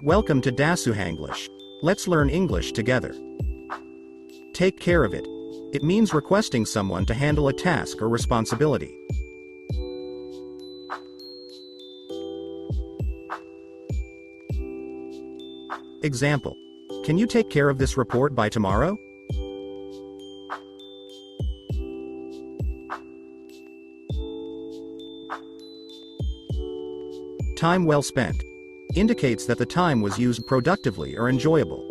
Welcome to Dasuhanglish. Let's learn English together. Take care of it. It means requesting someone to handle a task or responsibility. Example. Can you take care of this report by tomorrow? Time well spent indicates that the time was used productively or enjoyable.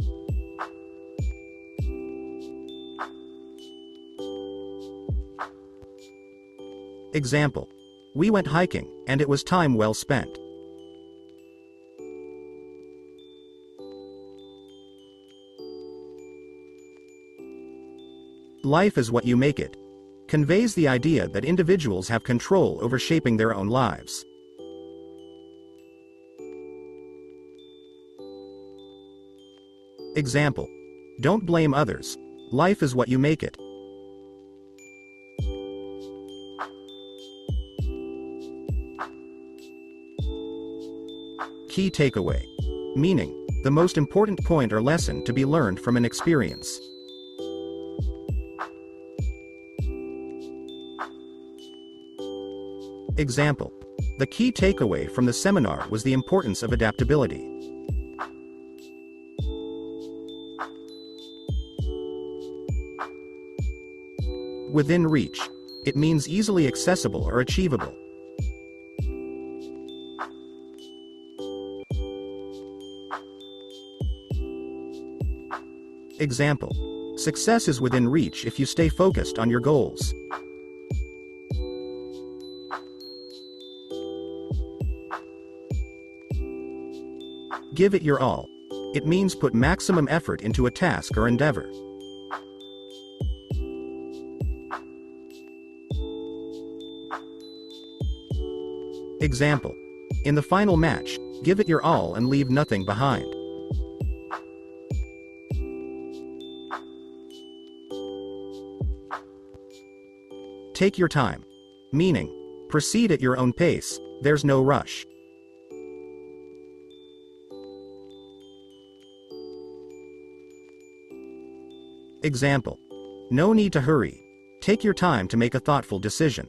Example. We went hiking, and it was time well spent. Life is what you make it conveys the idea that individuals have control over shaping their own lives. Example. Don't blame others. Life is what you make it. Key takeaway. Meaning, the most important point or lesson to be learned from an experience. Example. The key takeaway from the seminar was the importance of adaptability. Within reach. It means easily accessible or achievable. Example. Success is within reach if you stay focused on your goals. Give it your all. It means put maximum effort into a task or endeavor. Example. In the final match, give it your all and leave nothing behind. Take your time. Meaning, proceed at your own pace, there's no rush. Example. No need to hurry. Take your time to make a thoughtful decision.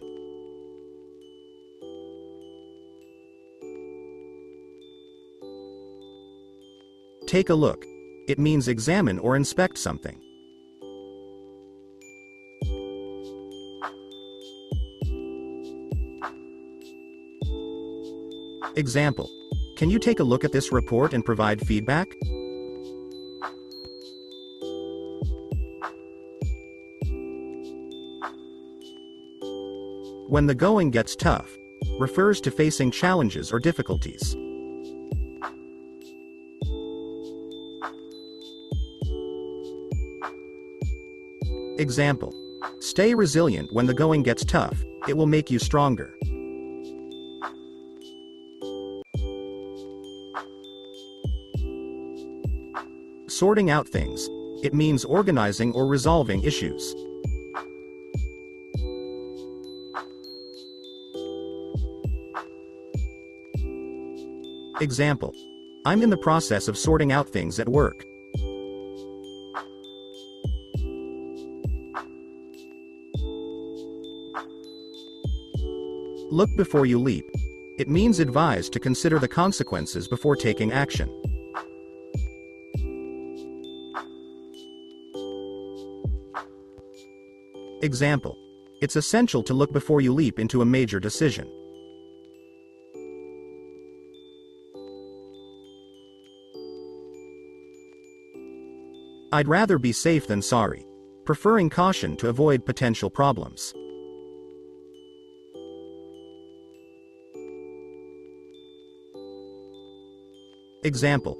Take a look. It means examine or inspect something. Example. Can you take a look at this report and provide feedback? When the going gets tough, refers to facing challenges or difficulties. Example. Stay resilient when the going gets tough, it will make you stronger. Sorting out things. It means organizing or resolving issues. Example. I'm in the process of sorting out things at work. Look before you leap. It means advise to consider the consequences before taking action. Example. It's essential to look before you leap into a major decision. I'd rather be safe than sorry. Preferring caution to avoid potential problems. Example.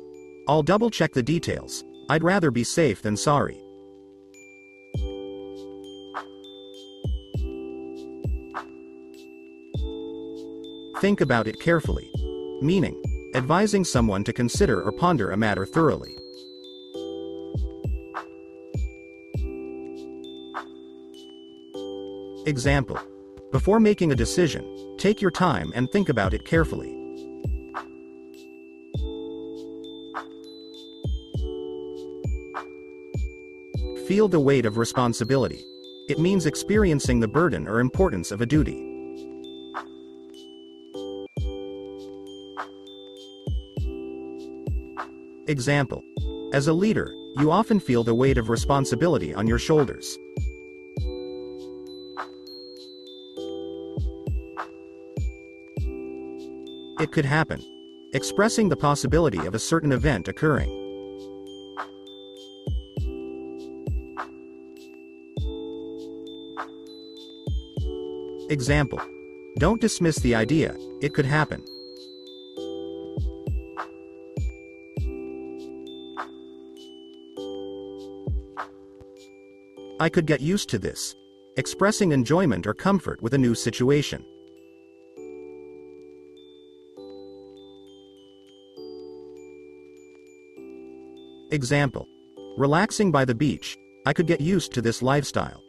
I'll double-check the details. I'd rather be safe than sorry. Think about it carefully. Meaning, advising someone to consider or ponder a matter thoroughly. Example. Before making a decision, take your time and think about it carefully. Feel the weight of responsibility. It means experiencing the burden or importance of a duty. Example. As a leader, you often feel the weight of responsibility on your shoulders. It could happen. Expressing the possibility of a certain event occurring. Example. Don't dismiss the idea, it could happen. I could get used to this. Expressing enjoyment or comfort with a new situation. Example. Relaxing by the beach, I could get used to this lifestyle.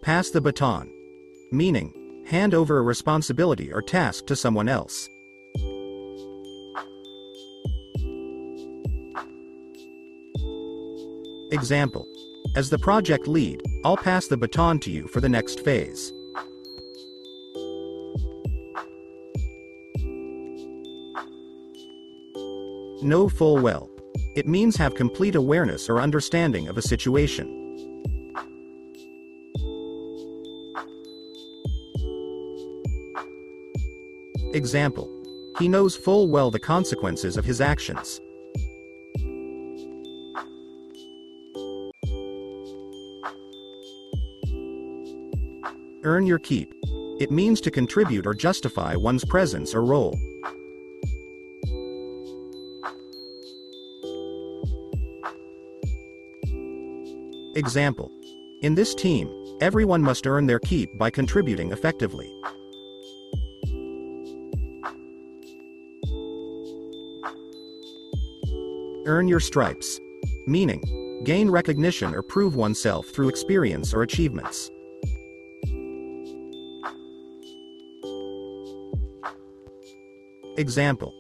Pass the baton. Meaning, hand over a responsibility or task to someone else. Example. As the project lead, I'll pass the baton to you for the next phase. Know full well. It means have complete awareness or understanding of a situation. Example. He knows full well the consequences of his actions. Earn your keep. It means to contribute or justify one's presence or role. Example. In this team, everyone must earn their keep by contributing effectively. Earn your stripes. Meaning, gain recognition or prove oneself through experience or achievements. Example.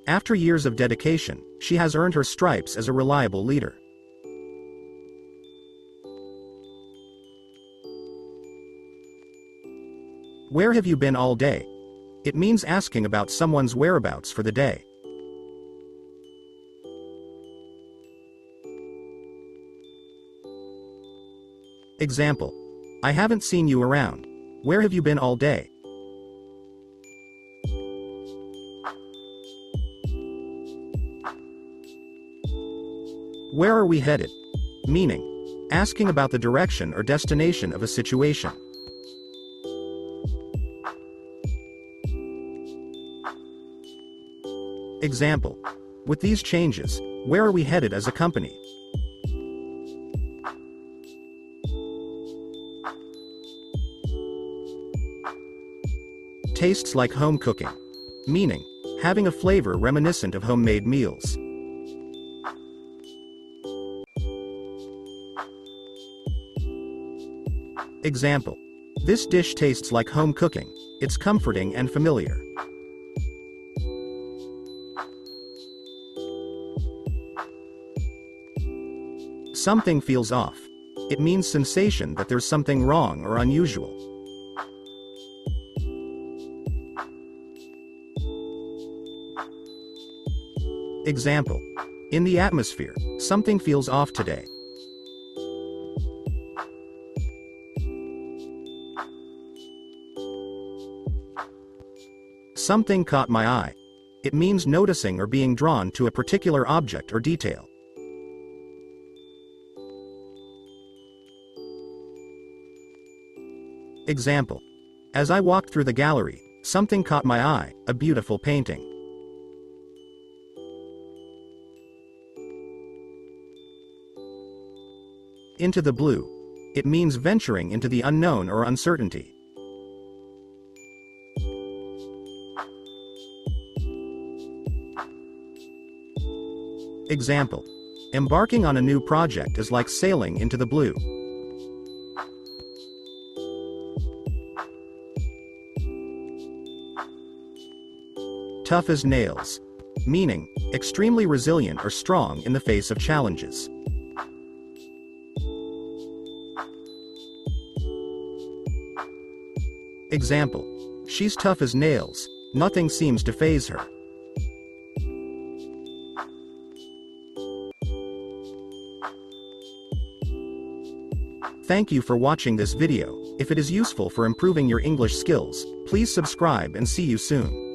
After years of dedication, she has earned her stripes as a reliable leader. Where have you been all day? It means asking about someone's whereabouts for the day. Example. I haven't seen you around. Where have you been all day? Where are we headed? Meaning, asking about the direction or destination of a situation. Example. With these changes, where are we headed as a company? Tastes like home cooking. Meaning, having a flavor reminiscent of homemade meals. Example. This dish tastes like home cooking. It's comforting and familiar. Something feels off. It means sensation that there's something wrong or unusual. Example. In the atmosphere, something feels off today. Something caught my eye. It means noticing or being drawn to a particular object or detail. Example. As I walked through the gallery, something caught my eye, a beautiful painting. Into the blue. It means venturing into the unknown or uncertainty. Example. Embarking on a new project is like sailing into the blue. Tough as nails. Meaning, extremely resilient or strong in the face of challenges. Example. She's tough as nails. Nothing seems to faze her. Thank you for watching this video. If it is useful for improving your English skills, please subscribe and see you soon.